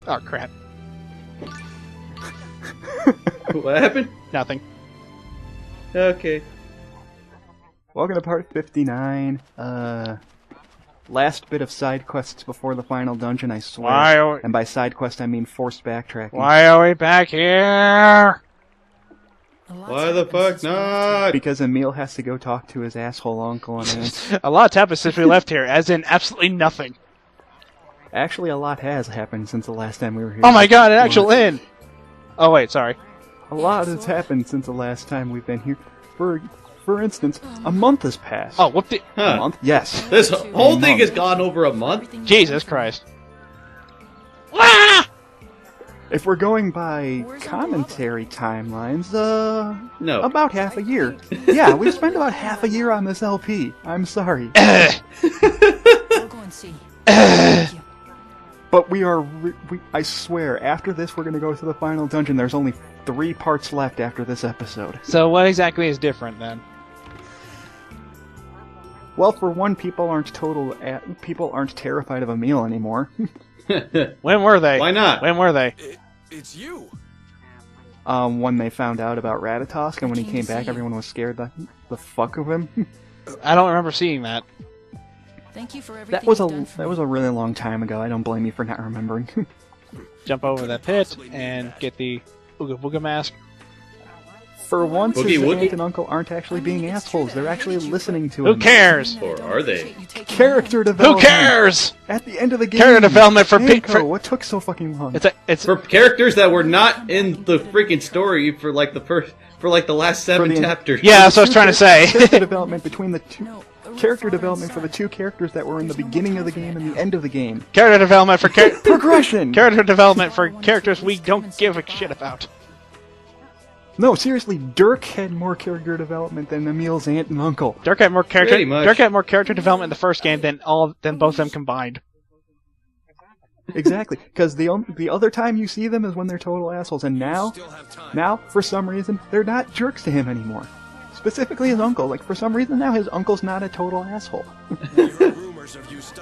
Oh, crap. What happened? Nothing. Okay. Welcome to part 59. Last bit of side quests before the final dungeon, I swear. Why? And by side quest, I mean forced backtracking. Why are we back here? Why the fuck not? Because Emil has to go talk to his asshole uncle and aunt. A lot's happened since we left here, as in absolutely nothing. Actually, a lot has happened since the last time we were here. Oh my god, an actual inn! Oh wait, sorry. A lot has happened since the last time we've been here. For instance, a month has passed. Oh, whoop the... A month? Yes. This whole thing has gone over a month? Jesus Christ. Ah! If we're going by commentary timelines, No. about half a year. Yeah, we've spent about half a year on this LP. I'm sorry. We'll go and see. But I swear, after this we're gonna go to the final dungeon. There's only 3 parts left after this episode. So what exactly is different then? Well, for one, people aren't terrified of Emil anymore. When were they? Why not? When were they? It's you. When they found out about Ratatosk, and when he came back, everyone was scared the fuck of him. I don't remember seeing that. Thank you for everything That was you've done for a me. really long time ago. I don't blame you for not remembering. Jump over that pit and get the Ooga Booga mask. For once, Boogie his woogie? aunt and uncle aren't actually being assholes. They're actually listening to Who him. cares? Or are they? Character Who development. cares? At the end of the game. Character development for Namco, what took so fucking long? It's For characters that were not in the freaking story for like the last 7 the- chapters. yeah, that's what I was trying to say. Character development between the two. Character development for the 2 characters that were in the beginning of the game and the end of the game. Character development for Progression. character development for characters we don't give a shit about. No, seriously, Dirk had more character development than Emil's aunt and uncle. Dirk had more character. Pretty much. Dirk had more character development in the first game than both of them combined. Exactly, because the other time you see them is when they're total assholes, and now, for some reason, they're not jerks to him anymore. Specifically his uncle. Like, for some reason now, his uncle's not a total asshole.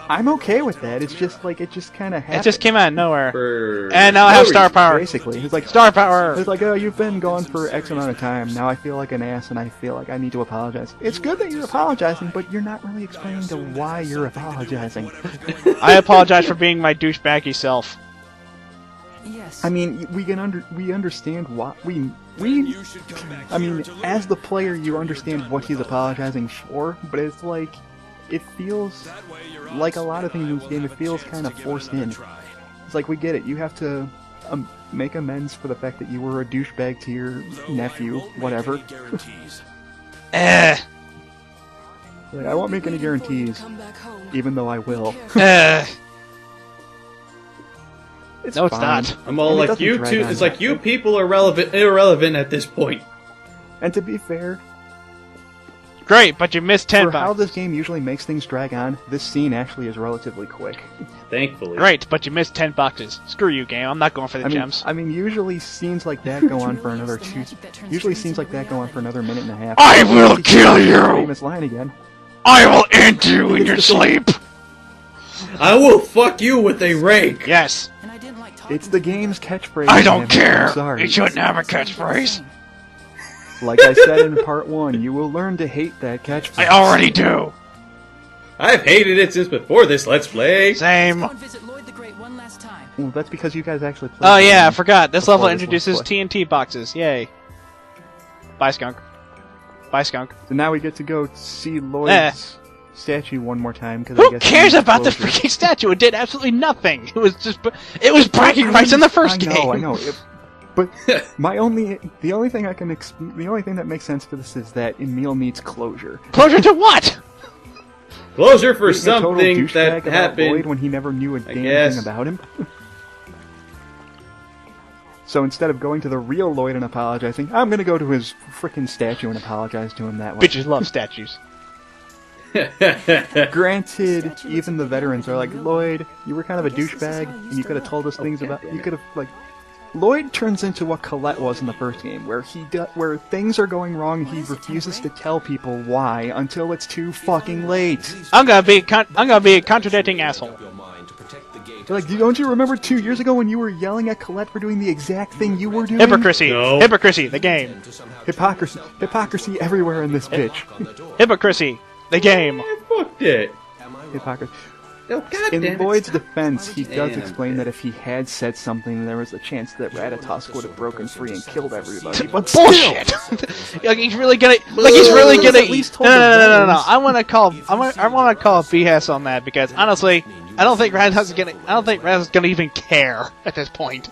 I'm okay with that. It's just like, it just kind of happened. It just came out of nowhere. For And now I have no star reason. power. Basically, it's like Star power. It's like, oh, you've been gone for X amount of time. Now I feel like an ass, and I feel like I need to apologize. It's good that you're apologizing, but you're not really explaining to why you're apologizing. I apologize for being my douchebaggy self. Yes. I mean, we understand why I mean, as the player, you understand what he's apologizing for, but it's like, it feels like a lot of things in this game. It feels kind of forced in. It's like, we get it. You have to make amends for the fact that you were a douchebag to your nephew, whatever. Eh. Like, I won't make any guarantees, even though I will. It's No, it's fine. not. I'm all And it like, doesn't you drag two. on. It's like, you people are irrelevant at this point. And to be fair, Great, but you missed 10 for how bucks. this game usually makes things drag on, this scene actually is relatively quick. Thankfully. Great, but you missed 10 boxes. Screw you, game. I'm not going for the gems. I mean, usually scenes like that go on for another Usually scenes like that go on for another minute and a half. I will kill you! Famous line again. I will end you in your sleep! I will fuck you with a rake. Yes. And I didn't like talking It's the to you. game's catchphrase. I don't damn it. I'm care. sorry. It shouldn't have a catchphrase. Like I said in part 1, you will learn to hate that catchphrase. I already do. I've hated it since before this Let's Play. Same. Go and visit Lloyd the Great one last time. Well, that's because you guys actually played Oh the yeah, I game forgot. This before level this introduces Let's Play. TNT boxes. Yay. Bye, skunk. Bye, skunk. So now we get to go see Eh. Lloyd's statue one more time. Cause I Who guess cares it needs about the closure. freaking statue? It did absolutely nothing. It was bragging rights in the first game. I know. But the only thing that makes sense for this is that Emil needs closure. Closure to what? Closure for Being a total something douchebag that about happened. Lloyd when he never knew a damn guess. thing about him. So instead of going to the real Lloyd and apologizing, I'm gonna go to his frickin' statue and apologize to him that way. Bitches love statues. Granted, even the veterans are like, Lloyd, you were kind of a douchebag, and you could have told us things about. You could have like. Lloyd turns into what Colette was in the first game, where where things are going wrong, he refuses to tell people why until it's too fucking late. I'm gonna be a contradicting asshole. Your mind to protect the gate You're like, don't you remember 2 years ago when you were yelling at Colette for doing the exact thing you were doing? Hypocrisy. No. Hypocrisy. The game. Hypocrisy. Hypocrisy everywhere in this bitch. Hypocrisy. The game. I fucked it. Hypocrisy. Oh, God In damn it. Lloyd's defense, he does Damn. explain that if he had said something, there was a chance that Ratatosk would have broken free and killed everybody. But Bullshit. Like he's really gonna. Like he's really gonna. At least told No, the no, no, no, no, no. veterans. I want to call. I want to call BS on that because honestly, I don't think Ratatosk is gonna. I don't think Ratatosk is gonna even care at this point.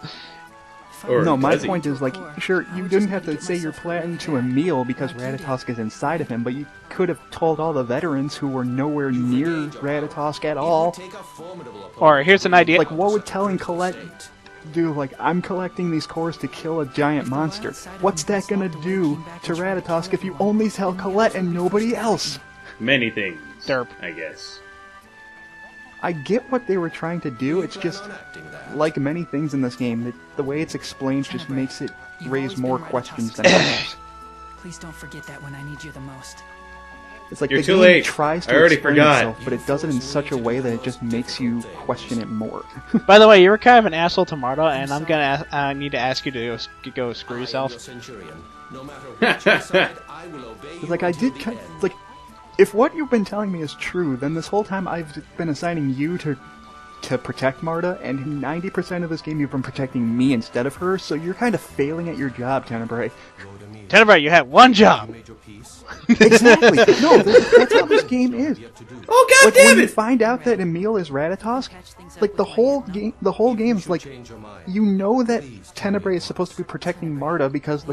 Or No, my does he? point is, like, sure, you didn't have to say you're planning to a meal because Ratatosk is inside of him, but you could have told all the veterans who were nowhere near Ratatosk at all. Or here's an idea. Like, what would telling Colette do? Like, I'm collecting these cores to kill a giant monster. What's that gonna do to Ratatosk if you only tell Colette and nobody else? Many things. Derp. I guess. I get what they were trying to do, it's just, like many things in this game, that the way it's explained just makes it raise more questions than answers. Please don't forget that when I need you the most. It's like You're the too game late. tries I to already explain forgot. itself, but it does it in such a way that it just makes you question it more. By the way, you were kind of an asshole to Marta, and I'm gonna need to ask you to go screw yourself. It's like like, if what you've been telling me is true, then this whole time I've been assigning you to protect Marta, and 90% of this game you've been protecting me instead of her, so you're kind of failing at your job, Tenebrae. Tenebrae, you had one job. Exactly. No, that's how this game is. Oh, God Like, damn when you it! find out that Emil is Ratatosk, like, the whole game's like, you know that Tenebrae is supposed to be protecting Marta because of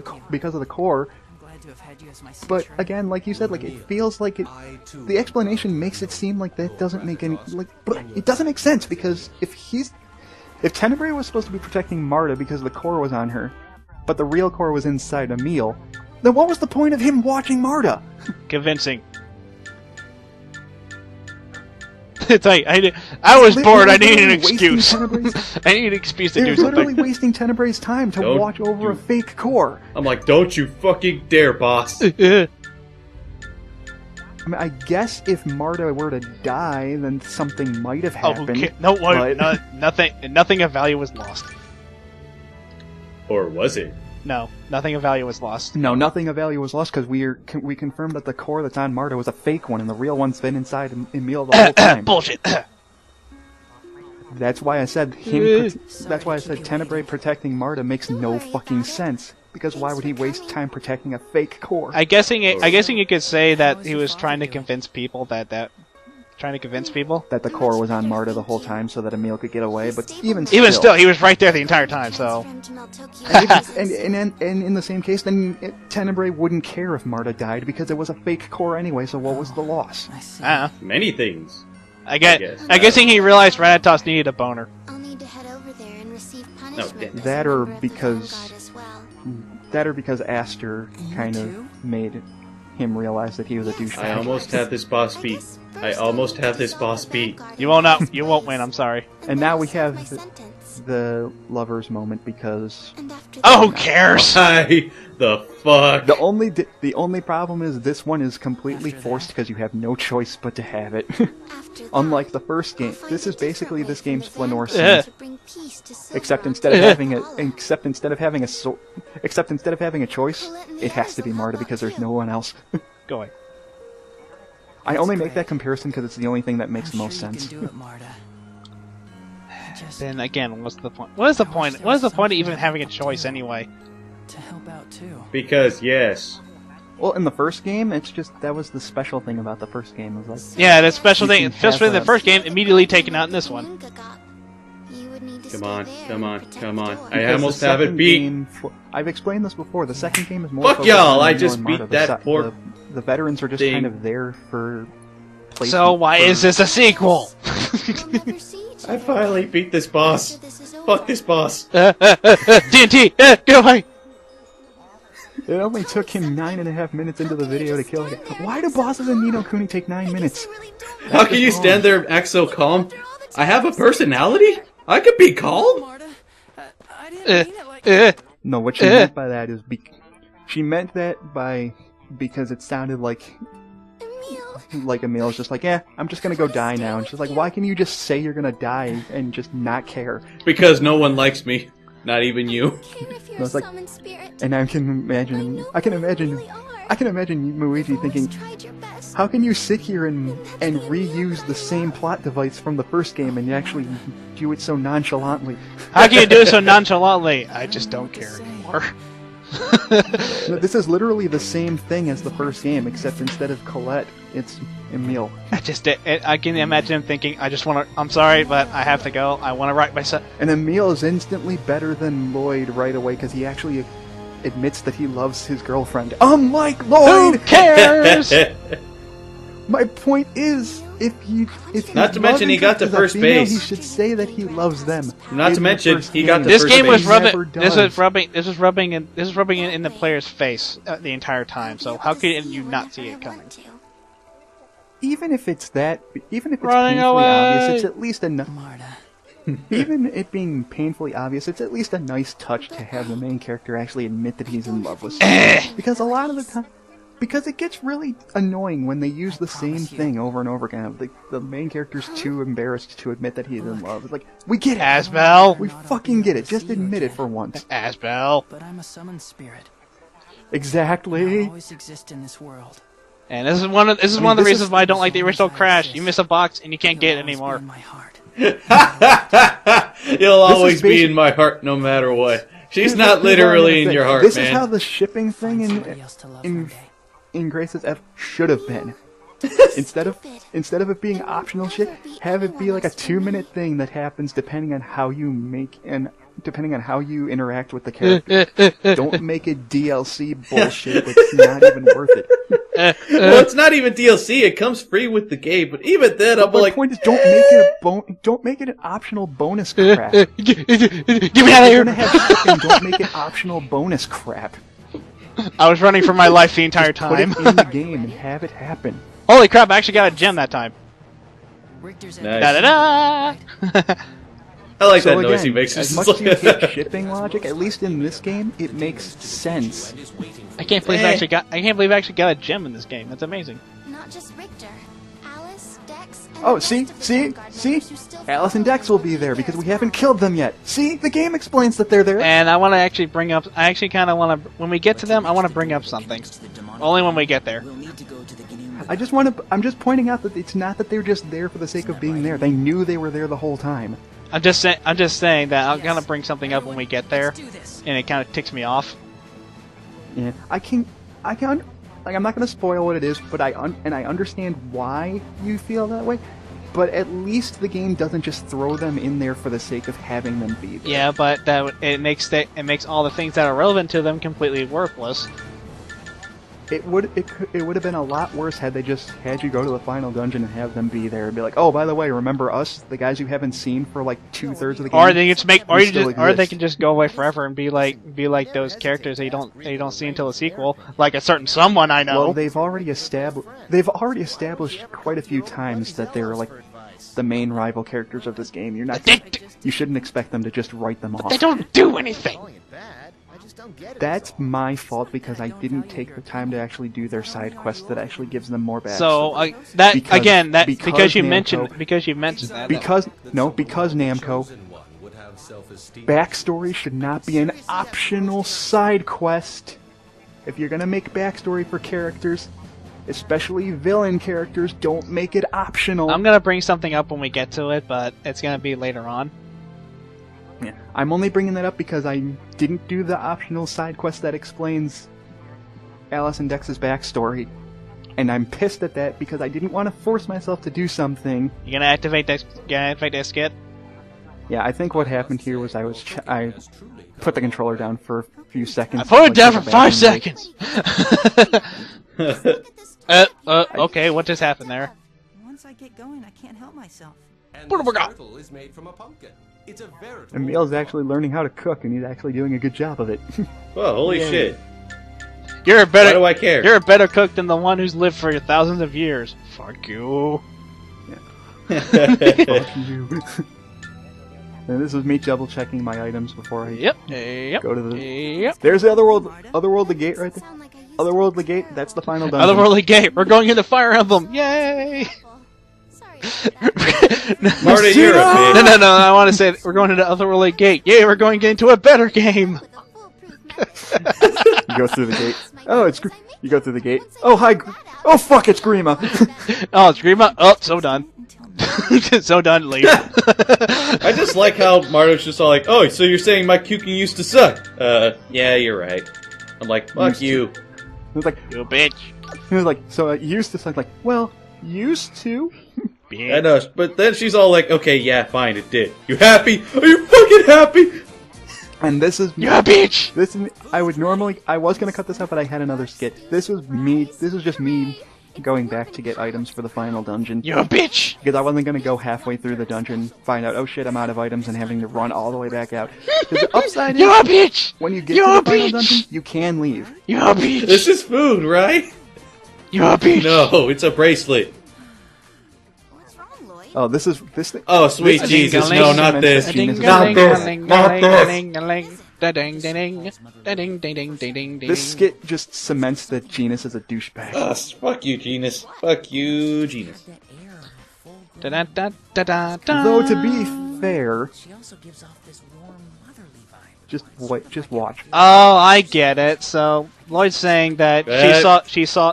the core, I'm glad to have had you as my but savior. again, like you said, like, it feels like the explanation makes it seem like that doesn't make any, like, but it doesn't make sense, because if Tenebrae was supposed to be protecting Marta because the core was on her, but the real core was inside Emil, then what was the point of him watching Marta? Convincing. It's like, I was bored. I needed an excuse. I need an excuse to They're do literally something. wasting Tenebrae's time to Don't watch over a do- fake core. I'm like, don't you fucking dare, boss. I mean, I guess if Marta were to die, then something might have Oh, happened. okay. No, but- no, nothing of value was lost. Or was it? No, nothing of value was lost. No, nothing of value was lost because we confirmed that the core that's on Marta was a fake one, and the real one's been inside Emil the whole time. Bullshit. That's why I said that's why I said Tenebrae protecting Marta makes no fucking sense. Because why would he waste time protecting a fake core? I guessing you could say that he was trying to convince people that That the core was on Marta the whole time so that Emil could get away, but even still, he was right there the entire time. So and in the same case, then Tenebrae wouldn't care if Marta died because it was a fake core anyway. So what was the loss? I see. Many things. I guess. guessing he realized Ratatosk needed a boner. I'll need to head over there and receive punishment. damn. as That a or member of the because- Vanguard as well. That or because Aster kind of made him realize that he was a douchebag. I almost had this boss beat. I almost had this boss beat. You won't win. I'm sorry. And now we My have sentence. the lovers moment because And after Oh, who that, cares? Why the fuck? the only problem is this one is completely forced because you have no choice but to have it. after that, Unlike the first game, I'll find this a is basically different this way game's for the Flanoir Vanguard scene. to bring peace to Except Silver instead of Isle. having Follow. except instead of having a choice, it has to be Marta because there's no one else. Go away. I only make that comparison because it's the only thing that makes the I'm most sure sense. You can do it, Marta. Just Then again, what's the point? What is the point? What is the point of even having a choice anyway? to help out too. Because yes. Well, in the first game, it's just that was the special thing about the first game. It was like, Yeah, the special You thing, can especially in have the first game, immediately taken out in this one. You would need to Come stay on, there come and on, protect come the on. door. I because almost the have it second beat. game I've explained this before. The second game is more. Fuck focused y'all, on I Emil just and beat Marta. that poor The veterans are just thing. kind of there for. So placement why for- is this a sequel? We'll never see each I other finally again beat this boss. after this is over. Fuck this boss. TNT, get away! It only took him 9.5 minutes into the video to kill it. Why do bosses in Ni no Kuni take 9 minutes? How can you stand there and act so calm? I have a personality? I could be calm? Marta, I didn't mean it like. No, what she meant by that is she meant that by because it sounded like like Emil's just like, I'm just gonna go die now. And she's like, why can you just say you're gonna die and just not care? Because no one likes me. Not even you. I was like, and I can imagine Muichi thinking, how can you sit here and reuse the same plot device from the first game and you actually do it so nonchalantly? How can you do it so nonchalantly? I just don't care anymore. No, this is literally the same thing as the first game, except instead of Colette, it's Emil. I can imagine him thinking, I'm sorry, but I have to go. I want to write myself. And Emil is instantly better than Lloyd right away because he actually admits that he loves his girlfriend. Unlike Lloyd! Who cares? My point is, if not to mention he got to first base. He should say that he loves them. Not to mention he got to this first game was base. This was rubbing it in the player's face the entire time. So how could you not see it coming? Even if it's painfully Running away. obvious, it's at least enough. Marta. Even it being painfully obvious, it's at least a nice touch to have the main character actually admit that he's in love with someone. Because a lot of the time, because it gets really annoying when they use the same thing over and over again. The main character's too embarrassed to admit that he's in love. It's like, we get it! Asbel! We fucking get it, just admit it for once. Asbel! But I'm a summoned spirit. Exactly! I'll always exist in this world. And this is one of the reasons why I don't like the original Crash. You miss a box and you can't get it anymore. In my heart. You'll always be in my heart no matter what. She's not literally in your heart, this man. This is how the shipping thing Somebody else to love one day. in Grace's F should have been. Instead of it being optional shit, have it be like a 2-minute thing that happens depending on how you interact with the character. Don't make it DLC bullshit that's not even worth it. Well, it's not even DLC. It comes free with the game. But even then, I'm My like, point is, don't make it an optional bonus crap. Get me out of here! Don't make it optional bonus crap. I was running for my life the entire time. Put it in the game and have it happen. Holy crap! I actually got a gem that time. Richter's Nice. Da da da! I like that So noise he again, makes. as much as you hate shipping logic, at least in this game, it makes sense. I can't believe I actually got a gem in this game. That's amazing. Not just Richter. Alice, Dex, and Oh, the see? rest of the Vanguard members who still Alice and Dex will be there because we haven't killed them yet. See? The game explains that they're there. And I want to actually bring up. I actually kind of want to. When we get to them, I want to bring up something. Only when we get there. I'm just pointing out that it's not that they're just there for the sake of being there. They knew they were there the whole time. I'm just saying that I'm gonna bring something up when we get there, and it kind of ticks me off. Yeah, I can, like, I'm not gonna spoil what it is, but I understand why you feel that way. But at least the game doesn't just throw them in there for the sake of having them be there. Yeah, but it makes all the things that are relevant to them completely worthless. It would have been a lot worse had they just had you go to the final dungeon and have them be there and be like, oh, by the way, remember us, the guys you haven't seen for like 2/3 of the game. Or they just make, or they exist. can just go away forever and be like those characters that you don't see until the sequel, like a certain someone I know. Well, they've already established quite a few times that they're like the main rival characters of this game. You shouldn't expect them to just write them off. They don't do anything. That's my fault because I didn't take the time to actually do their side quest that actually gives them more backstory. So because you mentioned that. Because Namco, backstory should not be an optional side quest. If you're gonna make backstory for characters, especially villain characters, don't make it optional. I'm gonna bring something up when we get to it, but it's gonna be later on. Yeah. I'm only bringing that up because I didn't do the optional side quest that explains Alice and Dex's backstory, and I'm pissed at that because I didn't want to force myself to do something. You gonna activate this skit? Yeah, I think what happened here was I put the controller down for a few seconds. I put it down took for a 5 bathroom break. seconds. Okay, what just happened there? Once I get going, I can't help myself. What have we got? Is made from a pumpkin. It's a veritable Emil's actually learning how to cook, and he's actually doing a good job of it. Well, holy shit. You're a better. Why do I care? You're a better cook than the one who's lived for thousands of years. Fuck you. Fuck you. And this is me double checking my items before I Yep. go to the. Yep. There's the other world, the gate right there. sound like I Otherworldly Gate, that's the final dungeon. Otherworldly Gate. We're going into Fire Emblem. Yay! Sorry about that. Marta, you're a bitch. No. I want to say we're going into Otherworldly Gate. Yay! We're going into a better game. You go through the gate. Oh, you go through the gate. Oh, hi. Oh, fuck, it's Grima. Oh, it's Grima. Oh, so done. So done. Leave. I just like how Marta's just all like, oh, so you're saying my cooking used to suck? Yeah, you're right. I'm like, fuck you. It was like, You bitch. it was like, so it used to suck. Like, well, used to. I know, but then she's all like, okay, yeah, fine, it did. You happy? Are you fucking happy? And this is You bitch. This is, I was gonna cut this out, but I had another skit. This was just me going back to get items for the final dungeon. You bitch. Because I wasn't gonna go halfway through the dungeon, find out, oh shit, I'm out of items, and having to run all the way back out. Because the upside You is, bitch. when you get You to the final bitch. dungeon, you can leave. You bitch. This is food, right? You bitch. No, it's a bracelet. What's wrong, Lloyd? Oh, this thing. Oh, sweet This- Jesus, no, not this. Genius. Not this. Not this. This skit just cements that Genis is a douchebag. Fuck you, Genis. Fuck you, Genis. Though to be fair, just watch. Oh, I get it. So Lloyd's saying that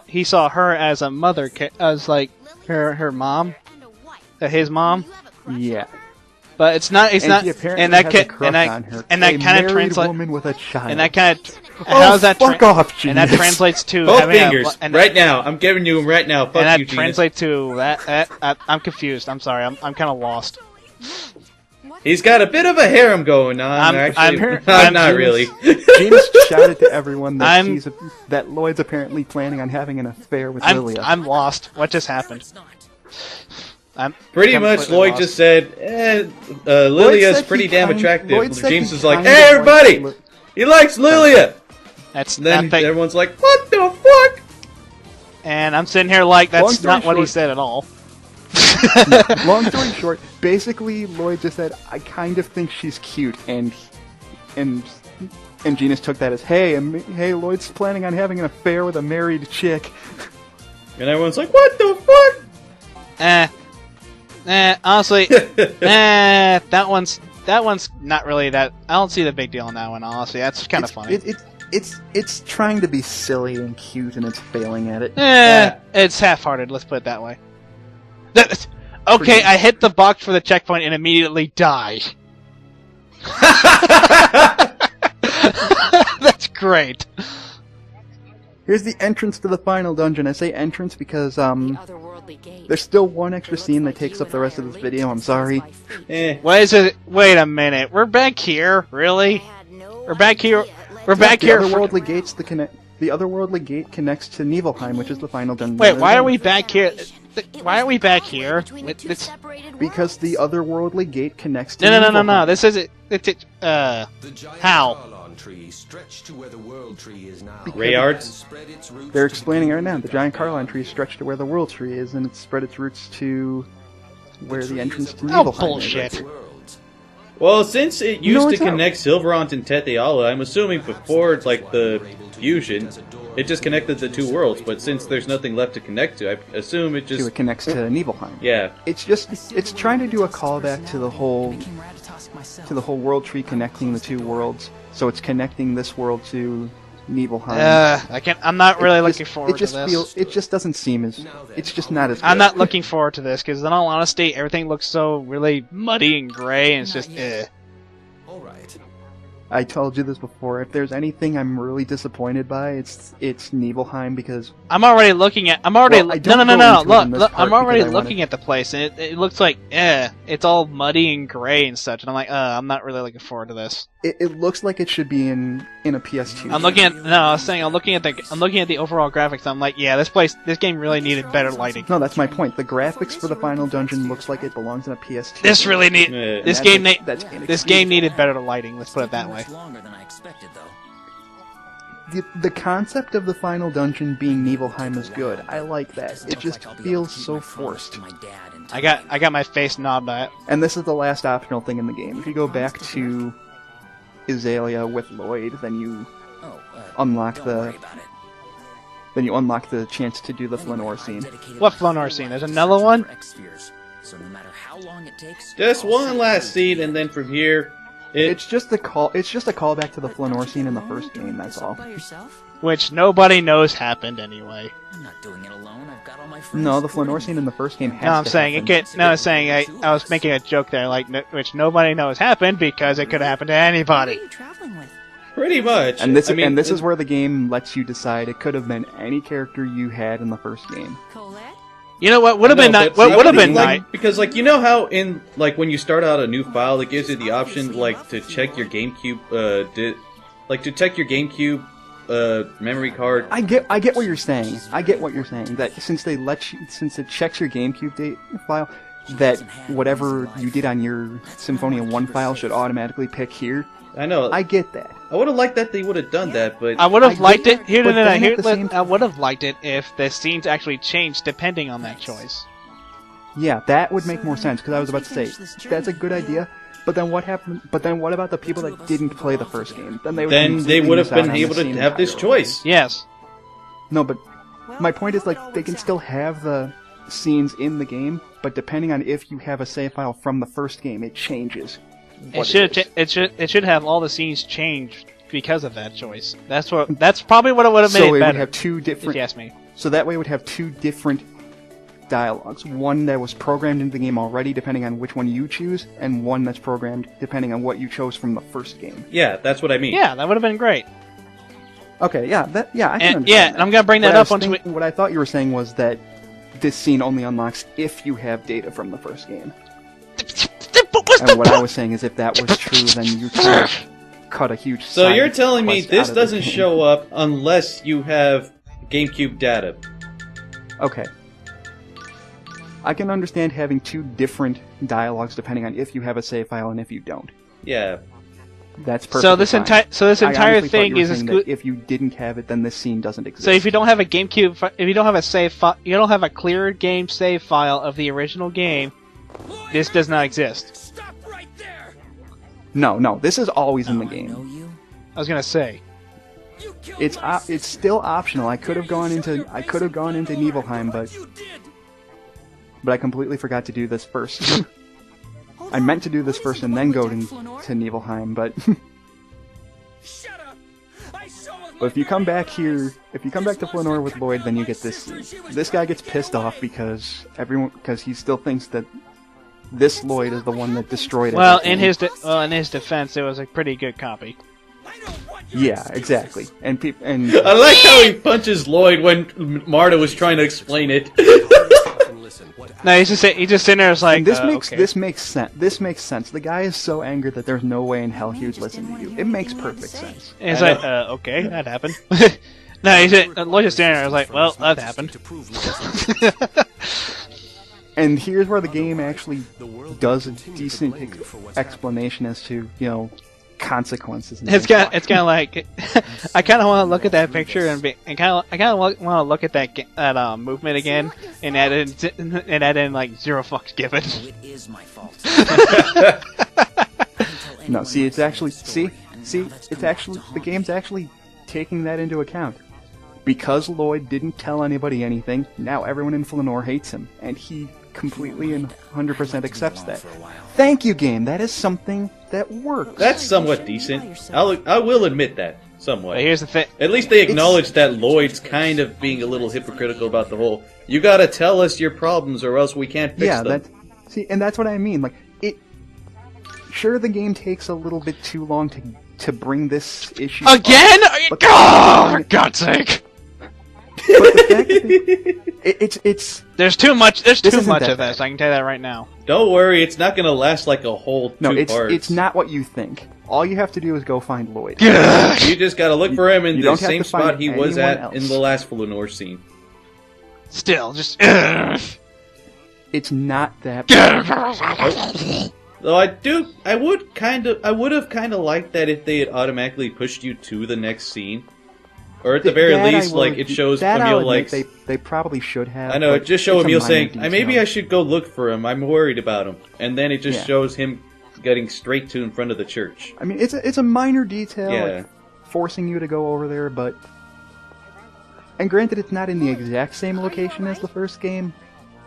he saw her as a mother, as like her mom, his mom. Yeah. But it's not. It's And not. he apparently And that has a ca- crush and that on her. and that A kind of married translates. woman with a child. And that kind of. Oh, How does that? fuck off, And that Genius. translates to Both having fingers, right now. I'm giving you them right now. Fuck and that you, Genis. translates to that. I'm confused. I'm sorry. I'm kind of lost. He's got a bit of a harem going on, actually. I'm not really. Genis shouted to everyone that I'm- that Lloyd's apparently planning on having an affair with I'm Lilia. I'm lost. What just happened? I'm Pretty much, completely Lloyd lost. just said, Lilia's said pretty he damn kind- attractive. Lloyd said James he is like, kind hey, of everybody! likes He likes Lilia! That's Then not everyone's like, what the fuck? and I'm sitting here like Long that's story not what he short- said at all. Long story short, basically Lloyd just said, I kind of think she's cute, and Genis took that as, hey, Lloyd's planning on having an affair with a married chick. And everyone's like, what the fuck? Honestly, that one's not really that. I don't see the big deal in that one. Honestly, that's kind of funny. It's trying to be silly and cute, and it's failing at it. It's half-hearted. Let's put it that way. Okay, I hit the box for the checkpoint and immediately die. That's great. Here's the entrance to the final dungeon. I say entrance because there's still one extra scene that takes up the rest of this video. I'm sorry. What is it? Wait a minute. We're back here? Really? We're back here. We're back here. The otherworldly gates the otherworldly gate connects to Nibelheim, which is the final dungeon. Wait, why are we back here? Why are we back here? Because the otherworldly gate connects to No. Nibelheim. This is it. How? Rayards? They're explaining right now. The giant Carline tree stretched to where the world tree is, and it spread its roots to where the entrance to Oh, Nibelheim is. bullshit. Well, since it used to it's not. connect Silverant and Teteala, I'm assuming before, like, the fusion, it just connected the two worlds, but since there's nothing left to connect to, I assume it So just... it connects to Nibelheim. Yeah. It's trying to do a callback to the whole world tree connecting the two worlds. So it's connecting this world to Nibelheim. I'm not really looking forward to this. It just doesn't seem as. It's just not as. Good. I'm not looking forward to this because, in all honesty, everything looks so really muddy and gray, and it's just. All right. I told you this before. If there's anything I'm really disappointed by, it's Nibelheim because I'm already looking at. I'm already. Well, I don't no. go into it in this Look. part I'm already because I wanna- looking at the place, and it looks like. It's all muddy and gray and such, and I'm like, I'm not really looking forward to this. it looks like it should be in a PS2. I'm looking at. No, I was saying I'm looking at the overall graphics. I'm like, this game really needed better lighting. No, that's my point. The graphics for the final dungeon looks like it belongs in a PS2. This really need. Yeah. This That's game. that's This inexcusable. game needed better lighting. Let's put it that way. Longer than I expected, though. The concept of the final dungeon being Nibelheim is good. I like that. It just feels so forced. I got my face knobbed at. And this is the last optional thing in the game. If you go back to Azalea with Lloyd, then you unlock the then you unlock the chance to do the Flanoir scene. What Flanoir scene? There's another one? So no matter how long it takes, Just one last scene, and then from here, It's just a callback to the Flanoir scene in the first game. That's all. by yourself? Which nobody knows happened anyway. I'm not doing it alone. I've got all my friends. No, the Flanoir scene in the first game has No, I'm to saying happen. I was making a joke there, like which nobody knows happened because it could happen to Who are anybody. you traveling with? pretty much. And this I mean, is where the game lets you decide. It could have been any character you had in the first game. Colette? You know what would have been No, nice? but What see, would have I been think, nice? because like you know how in like when you start out a new file, it gives you the option like to check your GameCube to check your GameCube memory card. I get what you're saying. I get what you're saying. That since it checks your GameCube file, that whatever you did on your Symphonia 1 file should automatically pick here. I know. I get that. I would have liked that they would have done that, but I would have I liked get it. that, but then at the same I would have liked it if the scenes actually changed depending on that choice. Yeah, that would make more sense, because I was about to say, that's a good idea, but then what happened? But then what about the people that didn't play the first game? Then they would have been able to have this choice. Yes. No, but my point is, like, they can still have the scenes in the game, but depending on if you have a save file from the first game, it changes. It should have all the scenes changed because of that choice. That's probably what it would have made So it it better. would have two different. If you ask me. So that way it would have two different dialogues. One that was programmed into the game already, depending on which one you choose, and one that's programmed depending on what you chose from the first game. Yeah, that's what I mean. Yeah, that would have been great. Okay, I can understand and I'm gonna bring that up once we. What I thought you were saying was that this scene only unlocks if you have data from the first game. And what I was saying is, if that was true, then you could cut a huge. So side you're telling me quest this out of the doesn't game. show up unless you have GameCube data? Okay. I can understand having two different dialogues depending on if you have a save file and if you don't. Yeah. That's perfect. So this entire thing is that if you didn't have it, then this scene doesn't exist. So if you don't have a GameCube, if you don't have a you don't have a clear game save file of the original game, this does not exist. Stop right there! No, this is always in the I know game. you. I was gonna say. You killed It's my sister. it's still optional. I could have gone into Nibelheim, You did. but I completely forgot to do this first. I meant to do this first and then go to Nibelheim, but Shut up! I saw it but if you come back here, if you come back to Flanoir with Lloyd, then you get this scene. This guy gets pissed off because he still thinks that this Lloyd is the one that destroyed Well, everything. in his defense, it was a pretty good copy. I know what you're Yeah, exactly. And I like how he punches Lloyd when Marta was trying to explain it. No, he's just sitting there, it's like And this okay. makes sense. This makes sense. The guy is so angry that there's no way in hell he would listen to you. It makes perfect sense. And it's I like, okay, that happened. No, he's Lloyd just standing there. I was like, well, that happened. And here's where the game actually does a decent explanation as to, consequences. And It's things. kind of like I kind of want to look at that picture and want to look at that movement again and add in like zero fucks given. So it is my fault. No, see, it's actually the game's actually taking that into account. Because Lloyd didn't tell anybody anything, now everyone in Flanoir hates him, and he completely and 100% accepts that. Thank you, game. That is something that works. That's somewhat decent. I will admit that somewhat. But here's the thing. At least they acknowledge that Lloyd's kind of being a little hypocritical about the whole. You gotta tell us your problems, or else we can't fix them. And that's what I mean. Like it. Sure, the game takes a little bit too long to bring this issue Again? But- Oh, for God's sake! But the fact that it's There's too much. There's This too isn't much that of this. bad. I can tell you that right now. Don't worry, it's not gonna last like a whole no, two parts. it's not what you think. All you have to do is go find Lloyd. You just gotta look for him in You the don't have same to find spot he was anyone at else. in the last Flanoir scene. Still, just. It's not that bad. Though I would have kind of liked that if they had automatically pushed you to the next scene, or at the very That I least, will- like it shows that I'll Emil admit like. they probably should have. I know it but just show it's a Emil minor saying, detail. "Maybe I should go look for him. I'm worried about him," and then it just Yeah. shows him getting straight to in front of the church. I mean, it's a minor detail, Yeah. like forcing you to go over there, but And granted, it's not in the exact same location as the first game,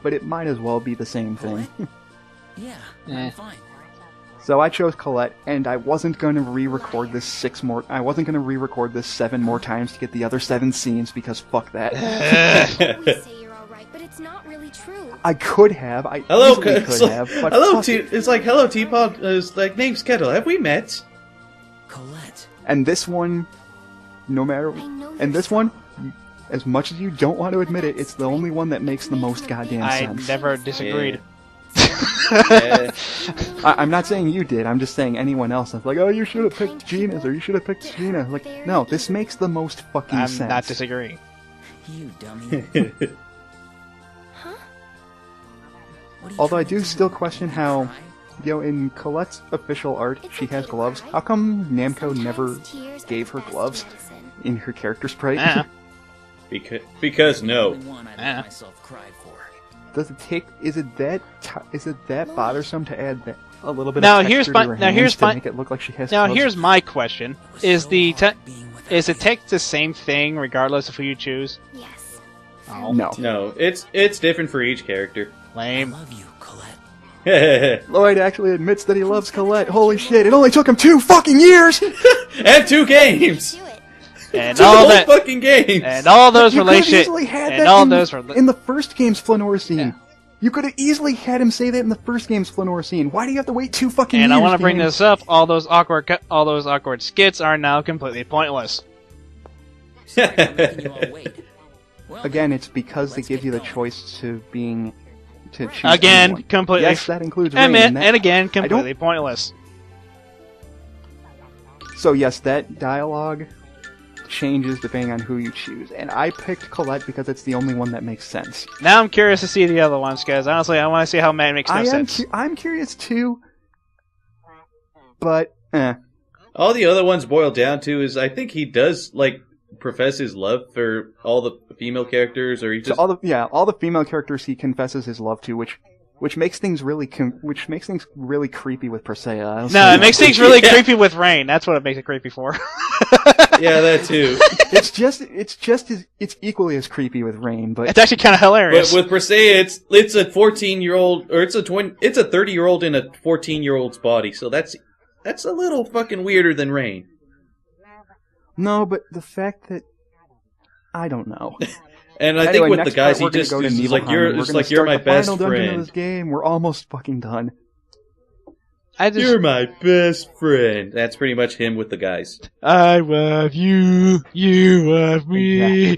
but it might as well be the same thing. Yeah, Eh. I'm fine. So I chose Colette, and I wasn't going to re-record this 7 more times to get the other 7 scenes, because fuck that. always say you're all right, but it's not really true. I could have, I Hello, easily it's could like, have, but hello, fuck it. it's like hello, Teapot. It's like name's Kettle. Have we met? Colette. And this one, no matter, I know and you're this one, as much as you don't want to admit it, it's the only one that makes the most goddamn I sense. never disagreed. Yeah. I'm not saying you did, I'm just saying anyone else that's like, oh, you should have picked Genis, or you should have picked Sheena. Like, no, this makes the most fucking I'm sense. not disagreeing. You dummy. Huh? What are you Although I trying do to still do? question Make me how, cry? in Colette's official art, It's she okay has to gloves. cry. How come Namco Sometimes never tears are gave the her best gloves medicine. in her character sprite? Ah. Because no. Only one I'd Ah. let myself cry for. Does it take? Is it that bothersome to add that a little bit Now, of here's texture my- to her now, hands here's to my- make it look like she has Now gloves? here's my question: It was Is so the hard being without is the you. text the same thing regardless of who you choose? Yes. Oh, No. No, it's different for each character. I lame. love you, Colette. And Lloyd actually admits that he loves Colette. Holy shit! It only took him 2 fucking years. 2 games. Do it. And 2 all whole that, fucking games. and all those You could have relations, easily had and that all in, those in the first game's Flanoir scene. Yeah. You could have easily had him say that in the first game's Flanoir scene. Why do you have to wait 2 fucking years? And I want to bring Dan? this up. All those awkward skits are now completely pointless. Sorry for making you all wait. Well, Again, it's because they let's give get you the going. choice to choose Again, anyone. completely. Yes, that includes Raine. And that- again, don't- completely pointless. So yes, that dialogue changes depending on who you choose. And I picked Colette because it's the only one that makes sense. Now I'm curious to see the other ones, guys. Honestly, I want to see how man makes no sense. I'm curious too, but All the other ones boil down to is I think he does like profess his love for all the female characters, or he So just all the female characters he confesses his love to, which makes things really really creepy with Presea. No, it makes things really Yeah. creepy with Raine. That's what it makes it creepy for. yeah, that too. it's equally as creepy with Raine, but It's actually kind of But hilarious. with Presea, it's a 14-year-old or it's a 30-year-old in a 14-year-old's body, so that's a little fucking weirder than Raine. no, but the fact that I don't know. And I Anyway, think with the next guys, part, he we're gonna just go to is like Nibelheim, you're and we're it's gonna like you're start my the best final dungeon of this friend. game. We're almost fucking done. I just, You're my best friend. That's pretty much him with the guys. I love you. You love me.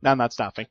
No, I'm not stopping.